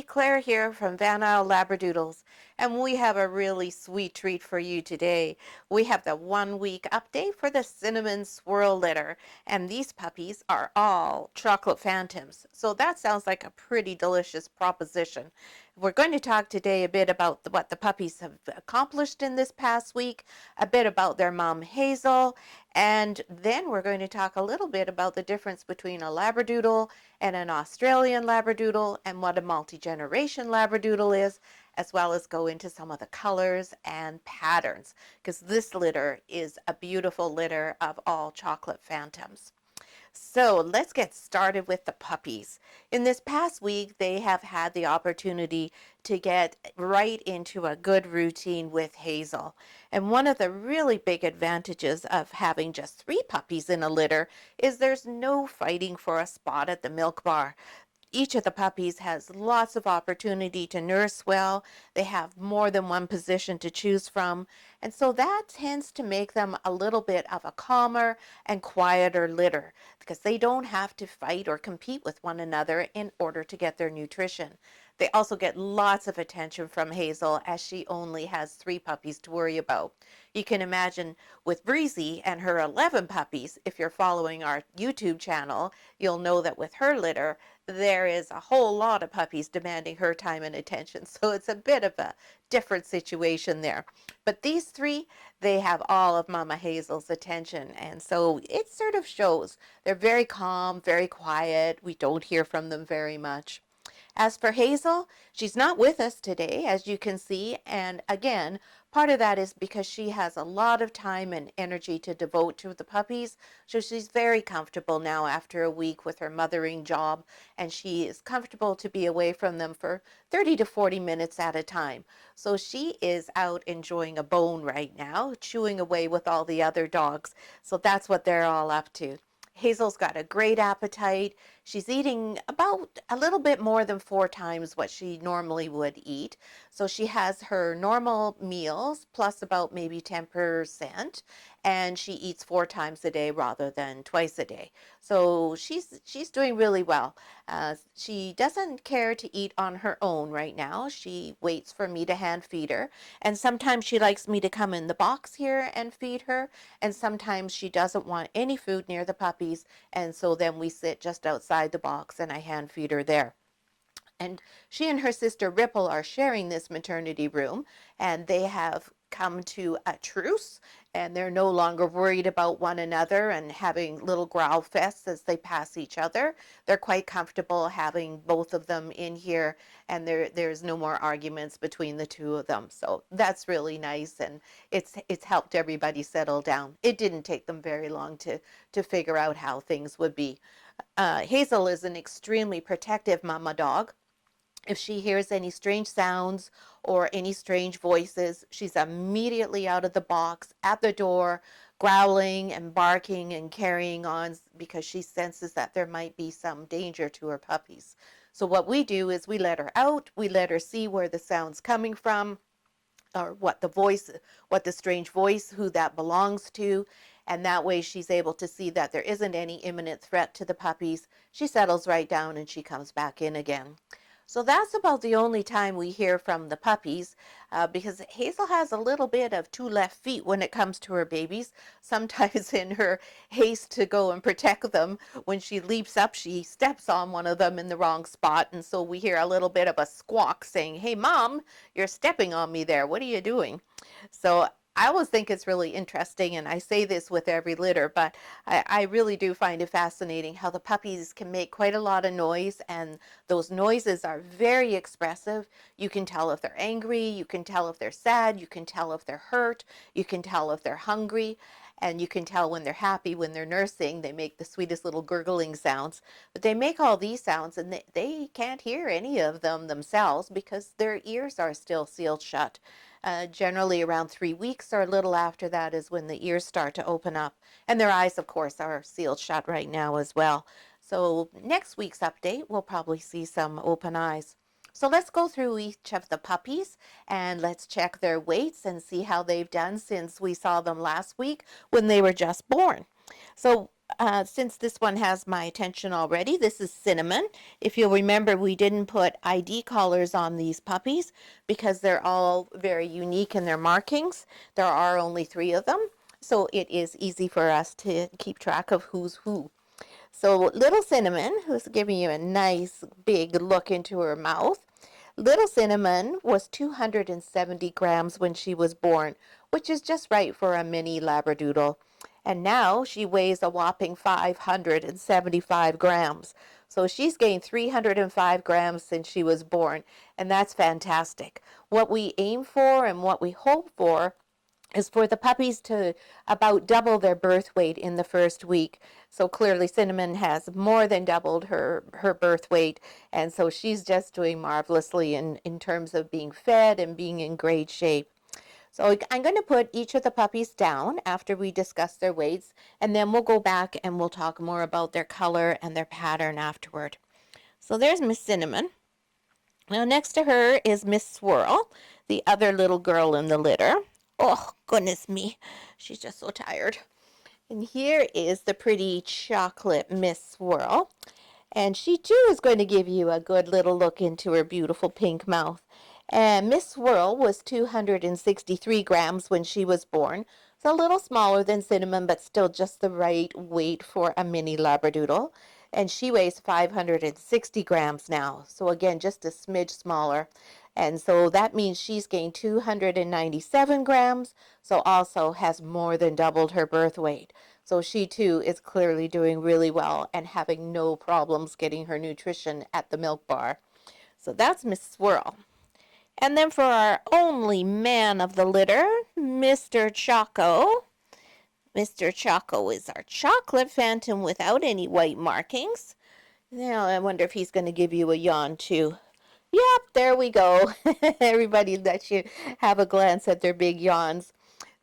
Claire here from Van Isle Labradoodles, and we have a really sweet treat for you today. We have the 1 week update for the Cinnamon Swirl litter, and these puppies are all chocolate phantoms. So that sounds like a pretty delicious proposition. We're going to talk today a bit about what the puppies have accomplished in this past week, a bit about their mom Hazel, and then we're going to talk a little bit about the difference between a Labradoodle and an Australian Labradoodle and what a multi-generation Labradoodle is, as well as go into some of the colors and patterns, because this litter is a beautiful litter of all chocolate phantoms. So let's get started with the puppies. In this past week, they have had the opportunity to get right into a good routine with Hazel. And one of the really big advantages of having just 3 puppies in a litter is there's no fighting for a spot at the milk bar. Each of the puppies has lots of opportunity to nurse well. They have more than one position to choose from. And so that tends to make them a little bit of a calmer and quieter litter because they don't have to fight or compete with one another in order to get their nutrition. They also get lots of attention from Hazel as she only has 3 puppies to worry about. You can imagine with Breezy and her 11 puppies, if you're following our YouTube channel, you'll know that with her litter, there is a whole lot of puppies demanding her time and attention. So it's a bit of a different situation there. But these 3, they have all of Mama Hazel's attention. And so it sort of shows. They're very calm, very quiet. We don't hear from them very much. As for Hazel, she's not with us today, as you can see. And again, part of that is because she has a lot of time and energy to devote to the puppies. So she's very comfortable now after a week with her mothering job. And she is comfortable to be away from them for 30 to 40 minutes at a time. So she is out enjoying a bone right now, chewing away with all the other dogs. So that's what they're all up to. Hazel's got a great appetite. She's eating about a little bit more than 4 times what she normally would eat. So she has her normal meals plus about maybe 10%, and she eats 4 times a day rather than twice a day. So she's doing really well. She doesn't care to eat on her own right now. She waits for me to hand feed her, and sometimes she likes me to come in the box here and feed her, and sometimes she doesn't want any food near the puppies, and so then we sit just outside the box and I hand feed her there. And she and her sister Ripple are sharing this maternity room, and they have come to a truce, and they're no longer worried about one another and having little growl fests as they pass each other. They're quite comfortable having both of them in here, and there's no more arguments between the 2 of them. So that's really nice, and it's helped everybody settle down. It didn't take them very long to figure out how things would be. Hazel is an extremely protective mama dog. If she hears any strange sounds or any strange voices, she's immediately out of the box, at the door, growling and barking and carrying on because she senses that there might be some danger to her puppies. So what we do is we let her out, we let her see where the sound's coming from, or what the strange voice, who that belongs to, and that way she's able to see that there isn't any imminent threat to the puppies. She settles right down and she comes back in again. So that's about the only time we hear from the puppies, because Hazel has a little bit of 2 left feet when it comes to her babies. Sometimes in her haste to go and protect them, when she leaps up, she steps on one of them in the wrong spot. And so we hear a little bit of a squawk saying, "Hey, Mom, you're stepping on me there. What are you doing?" So I always think it's really interesting, and I say this with every litter, but I really do find it fascinating how the puppies can make quite a lot of noise, and those noises are very expressive. You can tell if they're angry, you can tell if they're sad, you can tell if they're hurt, you can tell if they're hungry, and you can tell when they're happy, when they're nursing. They make the sweetest little gurgling sounds, but they make all these sounds and they can't hear any of them themselves because their ears are still sealed shut. Generally around 3 weeks or a little after that is when the ears start to open up. And their eyes, of course, are sealed shut right now as well. So next week's update, we'll probably see some open eyes. So let's go through each of the puppies and let's check their weights and see how they've done since we saw them last week when they were just born. So since this one has my attention already, this is Cinnamon. If you'll remember, we didn't put ID collars on these puppies because they're all very unique in their markings. There are only 3 of them, so it is easy for us to keep track of who's who. So little Cinnamon, who's giving you a nice big look into her mouth. Little Cinnamon was 270 grams when she was born, which is just right for a mini Labradoodle. And now she weighs a whopping 575 grams. So she's gained 305 grams since she was born, and that's fantastic. What we aim for and what we hope for is for the puppies to about double their birth weight in the first week. So clearly Cinnamon has more than doubled her birth weight, and so she's just doing marvelously in terms of being fed and being in great shape. So I'm going to put each of the puppies down after we discuss their weights, and then we'll go back and we'll talk more about their color and their pattern afterward. So there's Miss Cinnamon. Now next to her is Miss Swirl, the other little girl in the litter. Oh, goodness me. She's just so tired. And here is the pretty chocolate Miss Swirl. And she too is going to give you a good little look into her beautiful pink mouth. And Miss Swirl was 263 grams when she was born. It's a little smaller than Cinnamon, but still just the right weight for a mini Labradoodle. And she weighs 560 grams now. So again, just a smidge smaller. And so that means she's gained 297 grams, so also has more than doubled her birth weight. So she too is clearly doing really well and having no problems getting her nutrition at the milk bar. So that's Miss Swirl. And then for our only man of the litter, Mr. Choco. Mr. Choco is our chocolate phantom without any white markings. Now I wonder if he's going to give you a yawn too. Yep, there we go. Everybody lets you have a glance at their big yawns.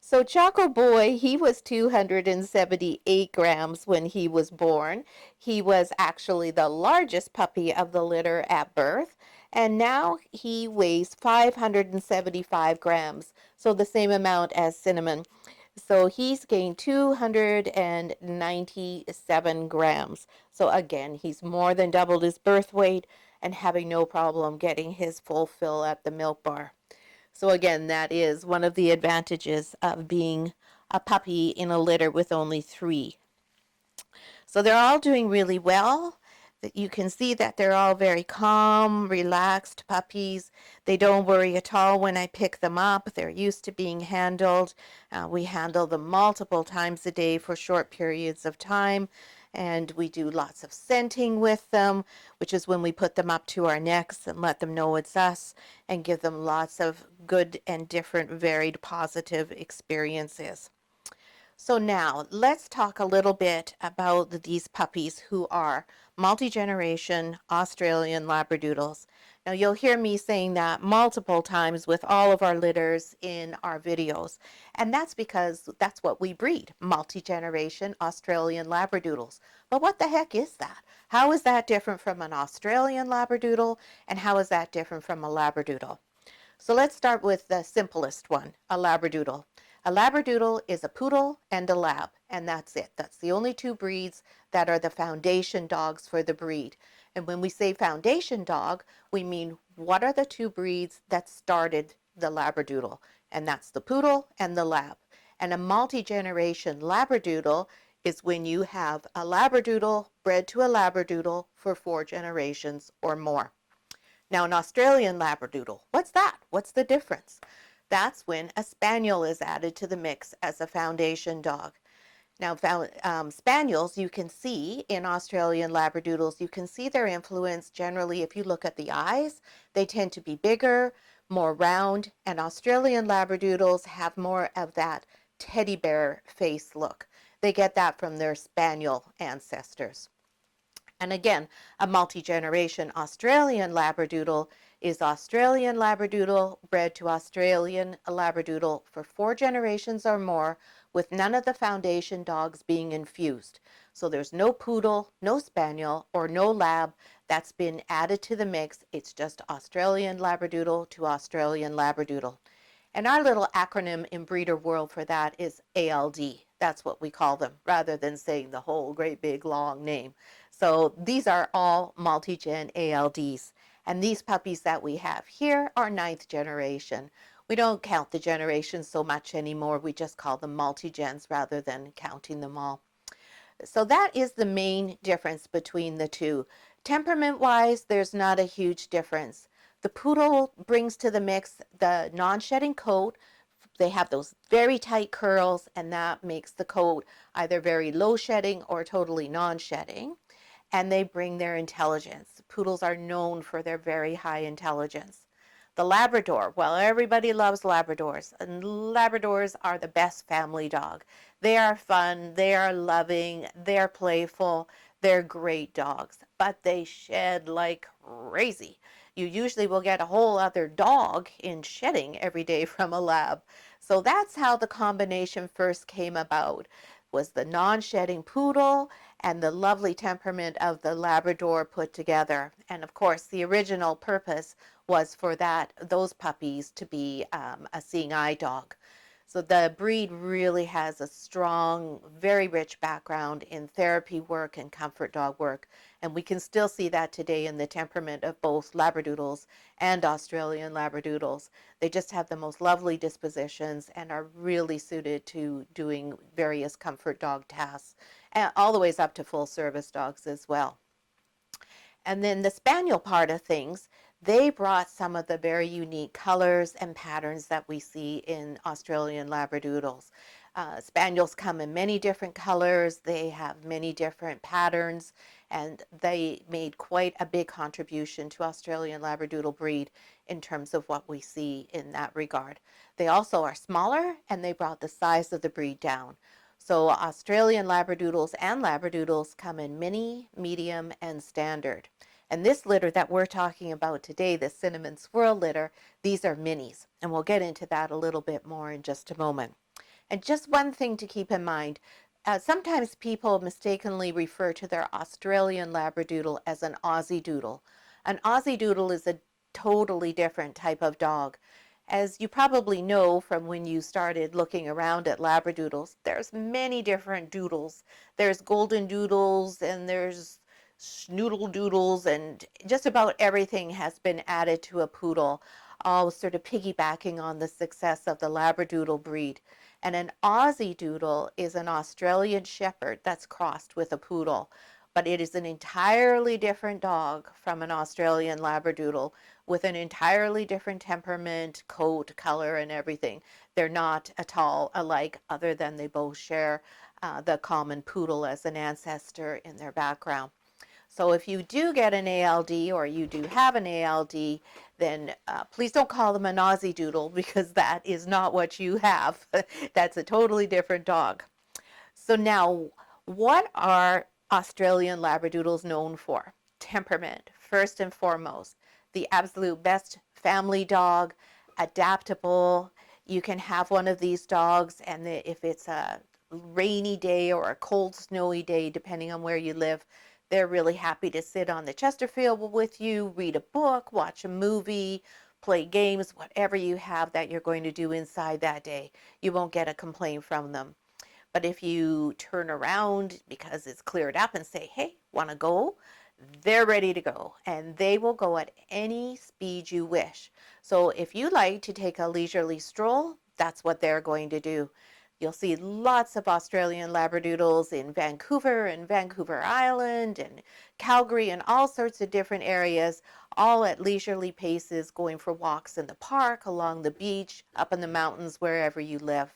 So Choco Boy, he was 278 grams when he was born. He was actually the largest puppy of the litter at birth, and now he weighs 575 grams, so the same amount as Cinnamon. So he's gained 297 grams. So again, he's more than doubled his birth weight and having no problem getting his full fill at the milk bar. So again, that is one of the advantages of being a puppy in a litter with only 3. So they're all doing really well. You can see that they're all very calm, relaxed puppies. They don't worry at all when I pick them up. They're used to being handled. We handle them multiple times a day for short periods of time. And we do lots of scenting with them, which is when we put them up to our necks and let them know it's us and give them lots of good and different, varied, positive experiences. So now let's talk a little bit about these puppies who are multi-generation Australian Labradoodles. Now you'll hear me saying that multiple times with all of our litters in our videos, and that's because that's what we breed, multi-generation Australian Labradoodles. But what the heck is that? How is that different from an Australian Labradoodle, and how is that different from a Labradoodle? So let's start with the simplest one, a Labradoodle. A Labradoodle is a poodle and a lab, and that's it. That's the only 2 breeds that are the foundation dogs for the breed. And when we say foundation dog, we mean what are the 2 breeds that started the Labradoodle? And that's the poodle and the lab. And a multi-generation Labradoodle is when you have a Labradoodle bred to a Labradoodle for 4 generations or more. Now, an Australian Labradoodle, what's that? What's the difference? That's when a Spaniel is added to the mix as a foundation dog. Now, Spaniels, you can see in Australian Labradoodles, you can see their influence generally if you look at the eyes. They tend to be bigger, more round, and Australian Labradoodles have more of that teddy bear face look. They get that from their Spaniel ancestors. And again, a multi-generation Australian Labradoodle is Australian Labradoodle bred to Australian Labradoodle for 4 generations or more with none of the foundation dogs being infused. So there's no poodle, no spaniel, or no lab that's been added to the mix. It's just Australian Labradoodle to Australian Labradoodle. And our little acronym in breeder world for that is ALD. That's what we call them, rather than saying the whole great big long name. So these are all multi-gen ALDs. And these puppies that we have here are 9th generation. We don't count the generations so much anymore. We just call them multi-gens rather than counting them all. So that is the main difference between the two. Temperament-wise, there's not a huge difference. The poodle brings to the mix the non-shedding coat. They have those very tight curls, and that makes the coat either very low shedding or totally non-shedding. And they bring their intelligence. Poodles are known for their very high intelligence. The Labrador, well, everybody loves Labradors, and Labradors are the best family dog. They are fun, they are loving, they're playful, they're great dogs, but they shed like crazy. You usually will get a whole other dog in shedding every day from a lab. So that's how the combination first came about, was the non-shedding poodle and the lovely temperament of the Labrador put together. And of course, the original purpose was for those puppies to be a seeing eye dog. So the breed really has a strong, very rich background in therapy work and comfort dog work. And we can still see that today in the temperament of both Labradoodles and Australian Labradoodles. They just have the most lovely dispositions and are really suited to doing various comfort dog tasks, and all the ways up to full service dogs as well. And then the Spaniel part of things, they brought some of the very unique colors and patterns that we see in Australian Labradoodles. Spaniels come in many different colors, they have many different patterns, and they made quite a big contribution to Australian Labradoodle breed in terms of what we see in that regard. They also are smaller, and they brought the size of the breed down. So Australian Labradoodles and Labradoodles come in mini, medium, and standard. And this litter that we're talking about today, the cinnamon swirl litter, these are minis. And we'll get into that a little bit more in just a moment. And just one thing to keep in mind, sometimes people mistakenly refer to their Australian Labradoodle as an Aussie Doodle. An Aussie Doodle is a totally different type of dog. As you probably know from when you started looking around at Labradoodles, there's many different doodles. There's golden doodles and there's schnoodle doodles, and just about everything has been added to a poodle, all sort of piggybacking on the success of the Labradoodle breed. And an Aussie Doodle is an Australian Shepherd that's crossed with a poodle, but it is an entirely different dog from an Australian Labradoodle with an entirely different temperament, coat, color, and everything. They're not at all alike, other than they both share the common poodle as an ancestor in their background. So if you do get an ALD or you do have an ALD, then please don't call them an Aussie Doodle, because that is not what you have. That's a totally different dog. So now, what are Australian Labradoodles known for? Temperament, first and foremost. The absolute best family dog, adaptable. You can have one of these dogs, and if it's a rainy day or a cold, snowy day, depending on where you live, they're really happy to sit on the Chesterfield with you, read a book, watch a movie, play games, whatever you have that you're going to do inside that day. You won't get a complaint from them. But if you turn around because it's cleared up and say, hey, want to go? They're ready to go, and they will go at any speed you wish. So if you like to take a leisurely stroll, that's what they're going to do. You'll see lots of Australian Labradoodles in Vancouver and Vancouver Island and Calgary and all sorts of different areas, all at leisurely paces, going for walks in the park, along the beach, up in the mountains, wherever you live.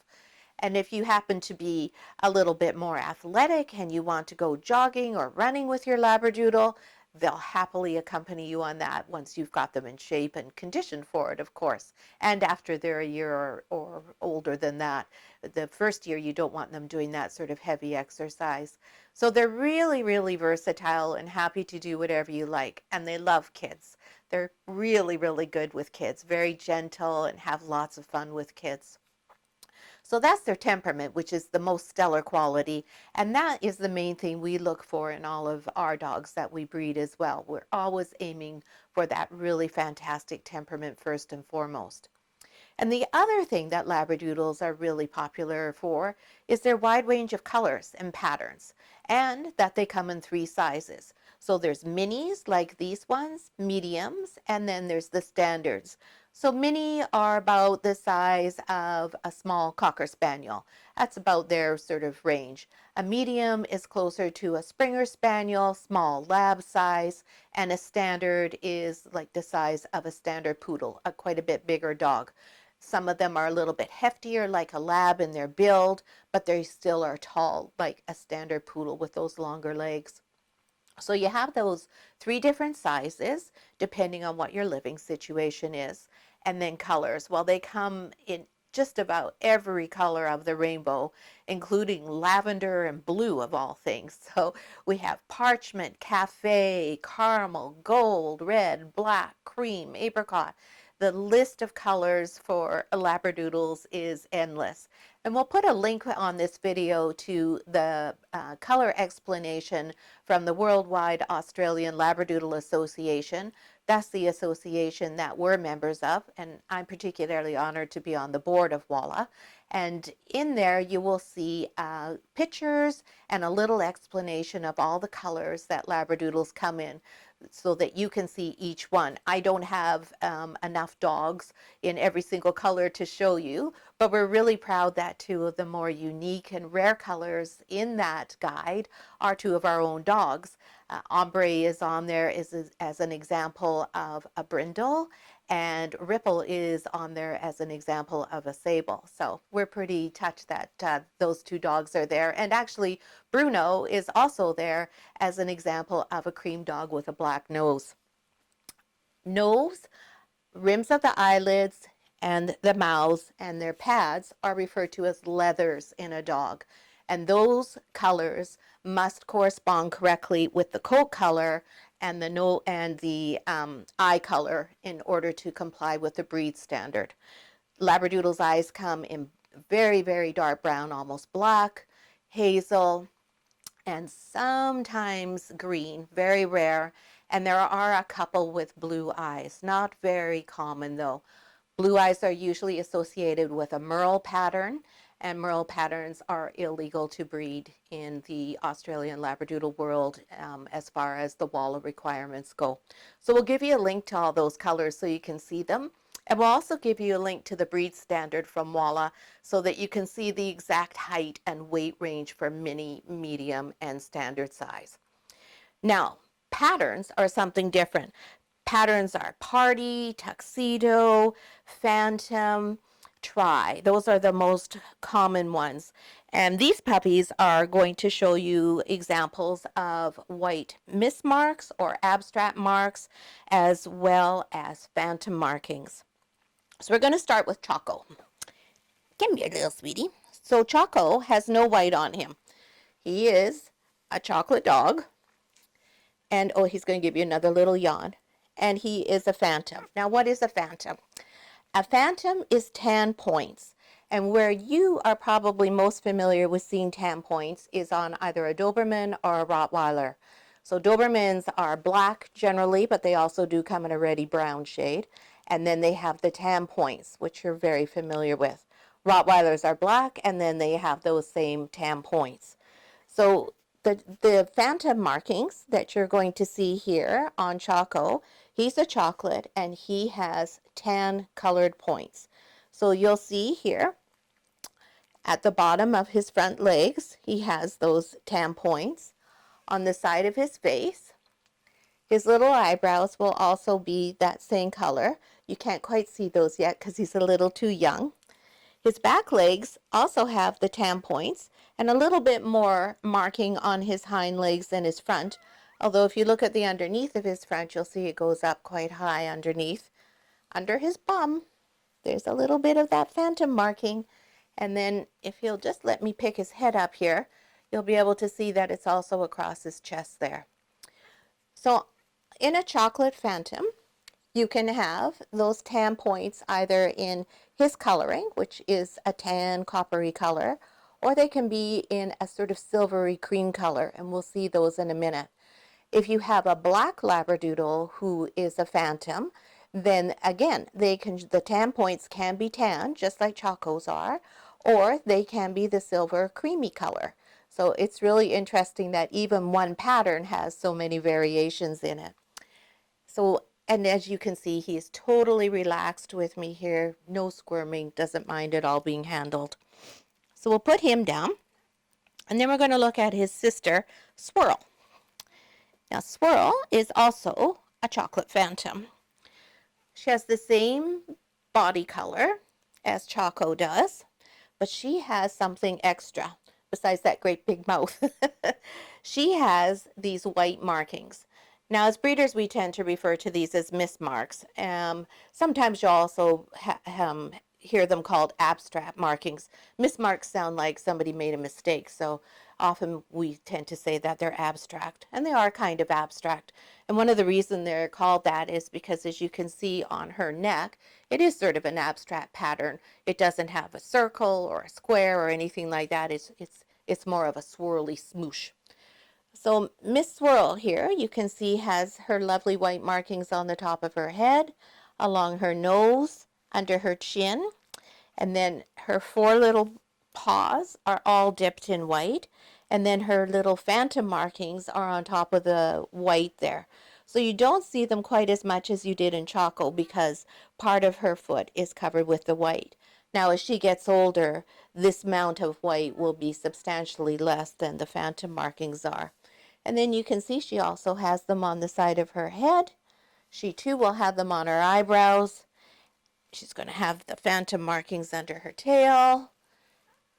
And if you happen to be a little bit more athletic and you want to go jogging or running with your Labradoodle, they'll happily accompany you on that once you've got them in shape and conditioned for it, of course. And after they're a year or older than that. The first year, you don't want them doing that sort of heavy exercise. So they're really, really versatile and happy to do whatever you like. And they love kids. They're really, really good with kids, very gentle and have lots of fun with kids. So that's their temperament, which is the most stellar quality. And that is the main thing we look for in all of our dogs that we breed as well. We're always aiming for that really fantastic temperament first and foremost. And the other thing that Labradoodles are really popular for is their wide range of colors and patterns, and that they come in 3 sizes. So there's minis like these ones, mediums, and then there's the standards. So mini are about the size of a small Cocker Spaniel. That's about their sort of range. A medium is closer to a Springer Spaniel, small lab size, and a standard is like the size of a standard poodle, a quite a bit bigger dog. Some of them are a little bit heftier, like a lab in their build, but they still are tall, like a standard poodle with those longer legs. So you have those 3 different sizes, depending on what your living situation is. And then colors. Well, they come in just about every color of the rainbow, including lavender and blue of all things. So we have parchment, cafe, caramel, gold, red, black, cream, apricot. The list of colors for Labradoodles is endless. And we'll put a link on this video to the color explanation from the Worldwide Australian Labradoodle Association. That's the association that we're members of, and I'm particularly honored to be on the board of WALA. And in there you will see pictures and a little explanation of all the colors that Labradoodles come in, so that you can see each one. I don't have enough dogs in every single color to show you, but we're really proud that 2 of the more unique and rare colors in that guide are 2 of our own dogs. Ombre is on there as an example of a brindle, and Ripple is on there as an example of a sable. So we're pretty touched that those 2 dogs are there. And actually, Bruno is also there as an example of a cream dog with a black nose. Nose, rims of the eyelids, and the mouths and their pads are referred to as leathers in a dog. And those colors must correspond correctly with the coat color and the eye color in order to comply with the breed standard. Labradoodle's eyes come in very, very dark brown, almost black, hazel, and sometimes green, very rare. And there are a couple with blue eyes, not very common though. Blue eyes are usually associated with a merle pattern, and merle patterns are illegal to breed in the Australian Labradoodle world as far as the WALA requirements go. So we'll give you a link to all those colors so you can see them. And we'll also give you a link to the breed standard from WALA so that you can see the exact height and weight range for mini, medium, and standard size. Now, patterns are something different. Patterns are party, tuxedo, phantom, tri. Those are the most common ones. And these puppies are going to show you examples of white mismarks or abstract marks, as well as phantom markings. So we're going to start with Choco. Come here, little sweetie. So Choco has no white on him. He is a chocolate dog. And oh, he's going to give you another little yawn. And he is a phantom. Now, what is a phantom? A phantom is tan points. And where you are probably most familiar with seeing tan points is on either a Doberman or a Rottweiler. So Dobermans are black generally, but they also do come in a reddy brown shade. And then they have the tan points, which you're very familiar with. Rottweilers are black, and then they have those same tan points. So the phantom markings that you're going to see here on Choco, he's a chocolate and he has tan colored points. So you'll see here at the bottom of his front legs, he has those tan points. On the side of his face, his little eyebrows will also be that same color. You can't quite see those yet because he's a little too young. His back legs also have the tan points and a little bit more marking on his hind legs than his front. Although if you look at the underneath of his front, you'll see it goes up quite high underneath. Under his bum, there's a little bit of that phantom marking. And then if you'll just let me pick his head up here, you'll be able to see that it's also across his chest there. So in a chocolate phantom, you can have those tan points either in his coloring, which is a tan coppery color, or they can be in a sort of silvery cream color, and we'll see those in a minute. If you have a black Labradoodle who is a phantom, then again, the tan points can be tan, just like Chacos are, or they can be the silver creamy color. So it's really interesting that even one pattern has so many variations in it. So, and as you can see, he is totally relaxed with me here, no squirming, doesn't mind at all being handled. So we'll put him down, and then we're going to look at his sister, Swirl. Now, Swirl is also a chocolate phantom. She has the same body color as Chaco does, but she has something extra besides that great big mouth. She has these white markings. Now, as breeders, we tend to refer to these as mismarks. Sometimes you'll also hear them called abstract markings. Mismarks sound like somebody made a mistake, so often we tend to say that they're abstract, and they are kind of abstract. And one of the reasons they're called that is because, as you can see on her neck, it is sort of an abstract pattern. It doesn't have a circle or a square or anything like that. It's more of a swirly smoosh. So Miss Swirl here, you can see, has her lovely white markings on the top of her head, along her nose, under her chin, and then her 4 little paws are all dipped in white, and then her little phantom markings are on top of the white there. So you don't see them quite as much as you did in Chaco because part of her foot is covered with the white. Now, as she gets older, this amount of white will be substantially less than the phantom markings are. And then you can see she also has them on the side of her head. She too will have them on her eyebrows. She's going to have the phantom markings under her tail.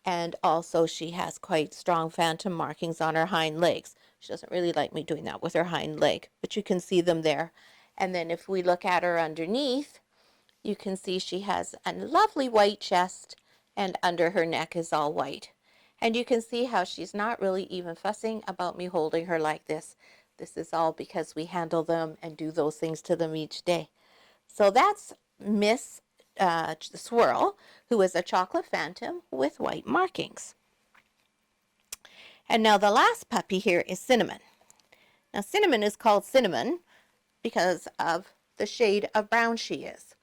And also she has quite strong phantom markings on her hind legs. She doesn't really like me doing that with her hind leg, but you can see them there. And then if we look at her underneath, you can see she has a lovely white chest, and under her neck is all white. And you can see how she's not really even fussing about me holding her like this. This is all because we handle them and do those things to them each day. So that's Miss Swirl, who is a chocolate phantom with white markings. And now the last puppy here is Cinnamon. Now Cinnamon is called Cinnamon because of the shade of brown she is.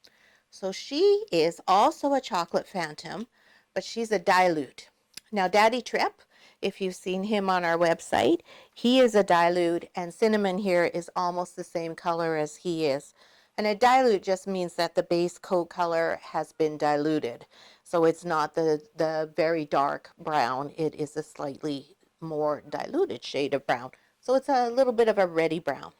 So she is also a chocolate phantom, but she's a dilute. Now Daddy Trip, if you've seen him on our website, he is a dilute, and Cinnamon here is almost the same color as he is. And a dilute just means that the base coat color has been diluted. So it's not the very dark brown, it is a slightly more diluted shade of brown. So it's a little bit of a reddy brown.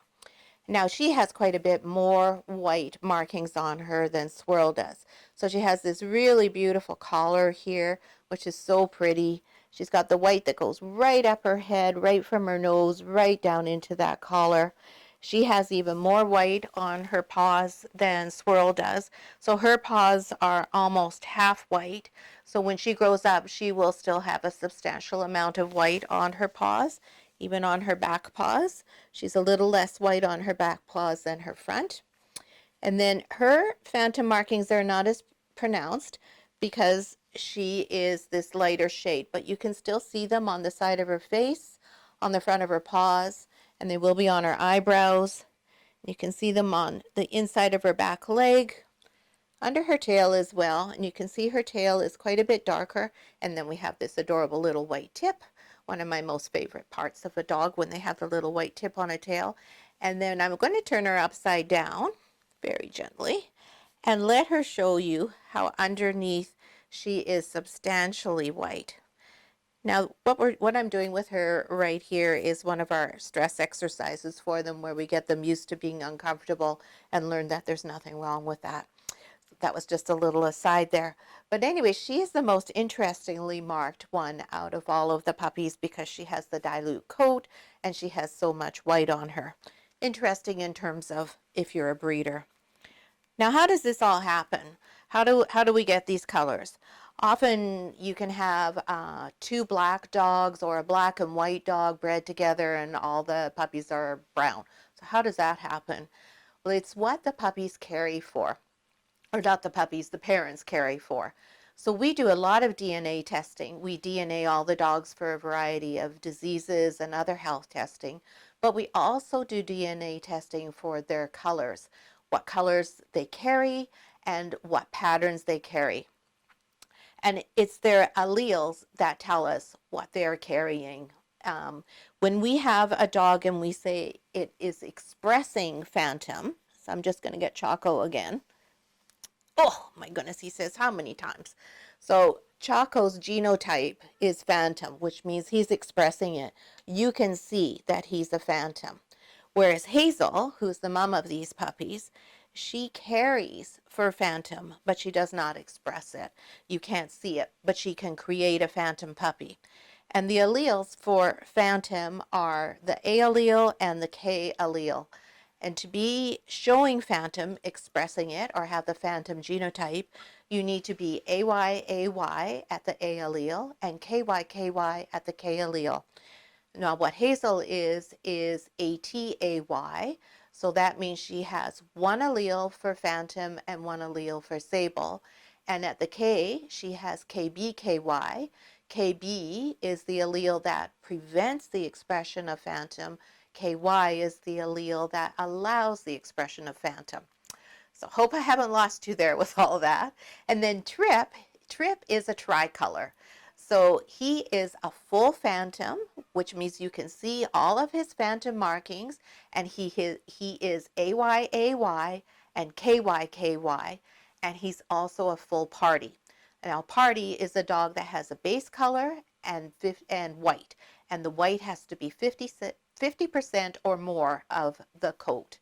Now she has quite a bit more white markings on her than Swirl does. So she has this really beautiful collar here, which is so pretty. She's got the white that goes right up her head, right from her nose, right down into that collar. She has even more white on her paws than Swirl does. So her paws are almost half white. So when she grows up, she will still have a substantial amount of white on her paws, even on her back paws. She's a little less white on her back paws than her front. And then her phantom markings are not as pronounced because she is this lighter shade, but you can still see them on the side of her face, on the front of her paws, and they will be on her eyebrows. You can see them on the inside of her back leg, under her tail as well, and you can see her tail is quite a bit darker. And then we have this adorable little white tip, one of my most favorite parts of a dog, when they have the little white tip on a tail. And then I'm going to turn her upside down very gently and let her show you how underneath she is substantially white. Now, what I'm doing with her right here is one of our stress exercises for them, where we get them used to being uncomfortable and learn that there's nothing wrong with that. That was just a little aside there. But anyway, she is the most interestingly marked one out of all of the puppies because she has the dilute coat and she has so much white on her. Interesting in terms of if you're a breeder. Now, how does this all happen? How do we get these colors? Often you can have 2 black dogs or a black and white dog bred together and all the puppies are brown. So how does that happen? Well, it's what the puppies carry for. Or not the puppies, the parents carry for. So we do a lot of DNA testing. We DNA all the dogs for a variety of diseases and other health testing, but we also do DNA testing for their colors. what colors they carry, and what patterns they carry. And it's their alleles that tell us what they're carrying. When we have a dog and we say it is expressing phantom, so I'm just going to get Choco again. Oh my goodness, he says how many times? So Choco's genotype is phantom, which means he's expressing it. You can see that he's a phantom. Whereas Hazel, who's the mom of these puppies, she carries for phantom, but she does not express it. You can't see it, but she can create a phantom puppy. And the alleles for phantom are the A allele and the K allele. And to be showing phantom, expressing it, or have the phantom genotype, you need to be AYAY at the A allele and KYKY at the K allele. Now, what Hazel is ATAY, so that means she has one allele for phantom and one allele for sable. And at the K, she has KBKY. KB is the allele that prevents the expression of phantom. KY is the allele that allows the expression of phantom. So hope I haven't lost you there with all that. And then Trip is a tricolor. So he is a full phantom, which means you can see all of his phantom markings, and he is AYAY and KYKY, and he's also a full party. Now, party is a dog that has a base color and white, and the white has to be 50% or more of the coat.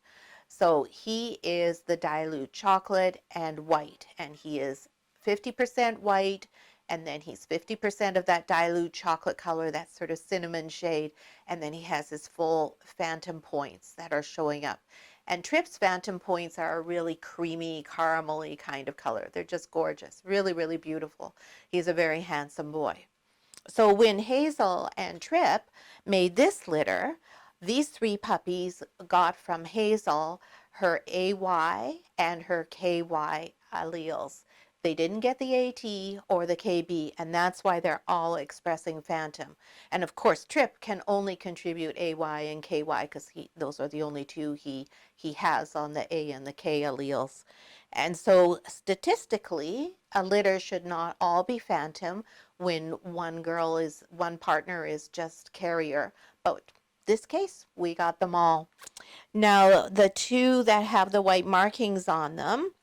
So he is the dilute chocolate and white, and he is 50% white, and then he's 50% of that dilute chocolate color, that sort of cinnamon shade, and then he has his full phantom points that are showing up. And Trip's phantom points are a really creamy, caramelly kind of color. They're just gorgeous, really, really beautiful. He's a very handsome boy. So when Hazel and Trip made this litter, these three puppies got from Hazel her AY and her KY alleles. They didn't get the AT or the KB, and that's why they're all expressing phantom. And of course, Trip can only contribute AY and KY because those are the only two he has on the A and the K alleles. And so statistically, a litter should not all be phantom when one partner is just carrier. But this case, we got them all. Now, the two that have the white markings on them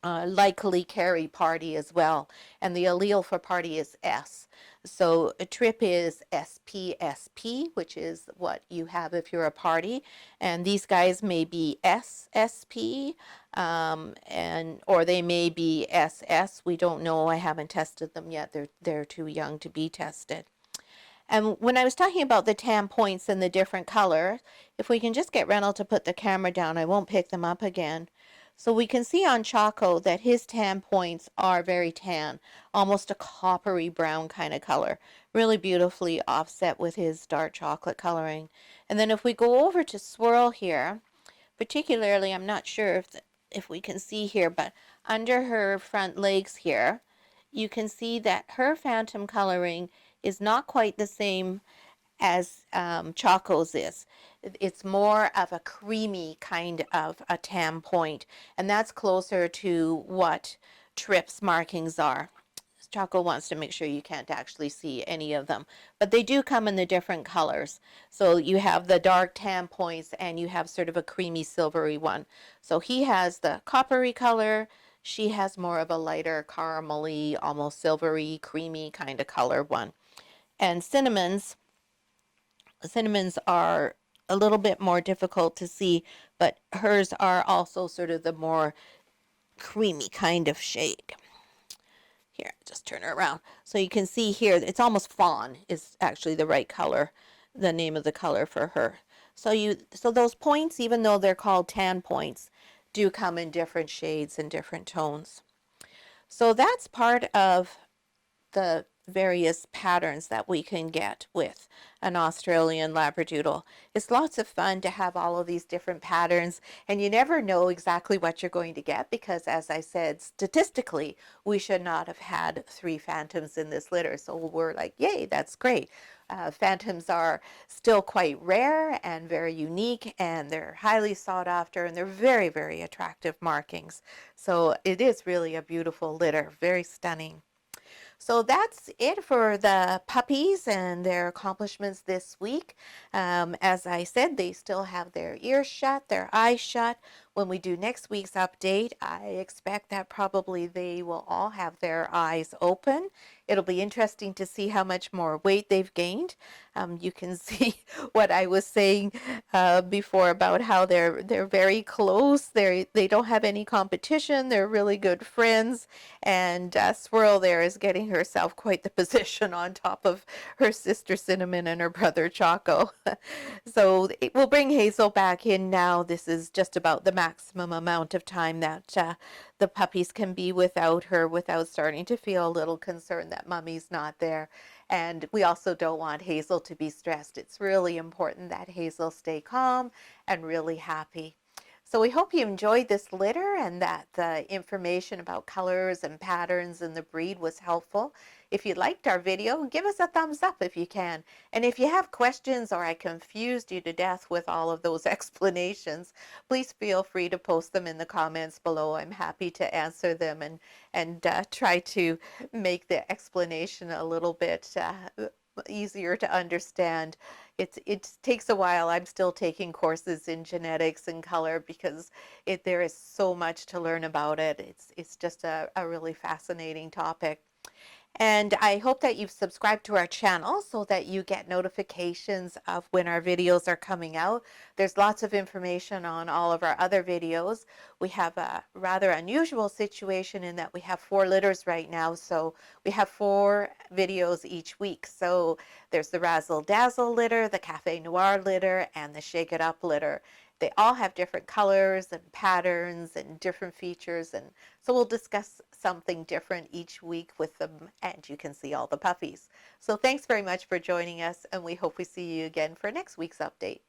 likely carry party as well, and the allele for party is S. So a Trip is SPSP, which is what you have if you're a party, and these guys may be SSP, or they may be SS. We don't know. I haven't tested them yet. They're too young to be tested. And when I was talking about the tan points and the different colors, if we can just get Reynold to put the camera down, I won't pick them up again. So we can see on Choco that his tan points are very tan, almost a coppery brown kind of color, really beautifully offset with his dark chocolate coloring. And then if we go over to Swirl here, particularly, I'm not sure if we can see here, but under her front legs here, you can see that her phantom coloring is not quite the same as Choco's is. It's more of a creamy kind of a tan point, and that's closer to what Trip's markings are. Choco wants to make sure you can't actually see any of them, but they do come in the different colors. So you have the dark tan points and you have sort of a creamy silvery one. So he has the coppery color, she has more of a lighter caramelly, almost silvery, creamy kind of color one. And cinnamons are a little bit more difficult to see, but hers are also sort of the more creamy kind of shade. Here, just turn her around. So you can see here, it's almost fawn is actually the right color, the name of the color for her. So those points, even though they're called tan points, do come in different shades and different tones. So that's part of the various patterns that we can get with an Australian Labradoodle. It's lots of fun to have all of these different patterns, and you never know exactly what you're going to get because, as I said, statistically, we should not have had 3 phantoms in this litter. So we're like, yay, that's great. Phantoms are still quite rare and very unique, and they're highly sought after, and they're very, very attractive markings. So it is really a beautiful litter, very stunning. So that's it for the puppies and their accomplishments this week. As I said, they still have their ears shut, their eyes shut. When we do next week's update, I expect that probably they will all have their eyes open. It'll be interesting to see how much more weight they've gained. You can see what I was saying before about how they're very close. They don't have any competition. They're really good friends, and Swirl there is getting herself quite the position on top of her sister Cinnamon and her brother Choco. So we'll bring Hazel back in now. This is just about the maximum amount of time that the puppies can be without her without starting to feel a little concerned that Mummy's not there. And we also don't want Hazel to be stressed. It's really important that Hazel stay calm and really happy. So we hope you enjoyed this litter and that the information about colors and patterns and the breed was helpful. If you liked our video, give us a thumbs up if you can. And if you have questions or I confused you to death with all of those explanations, please feel free to post them in the comments below. I'm happy to answer them and try to make the explanation a little bit easier to understand. It takes a while. I'm still taking courses in genetics and color because there is so much to learn about it. It's just a really fascinating topic. And I hope that you've subscribed to our channel so that you get notifications of when our videos are coming out. There's lots of information on all of our other videos. We have a rather unusual situation in that we have 4 litters right now. So we have 4 videos each week. So there's the Razzle Dazzle litter, the Cafe Noir litter, and the Shake It Up litter. They all have different colors and patterns and different features, and so we'll discuss something different each week with them, and you can see all the puppies. So thanks very much for joining us, and we hope we see you again for next week's update.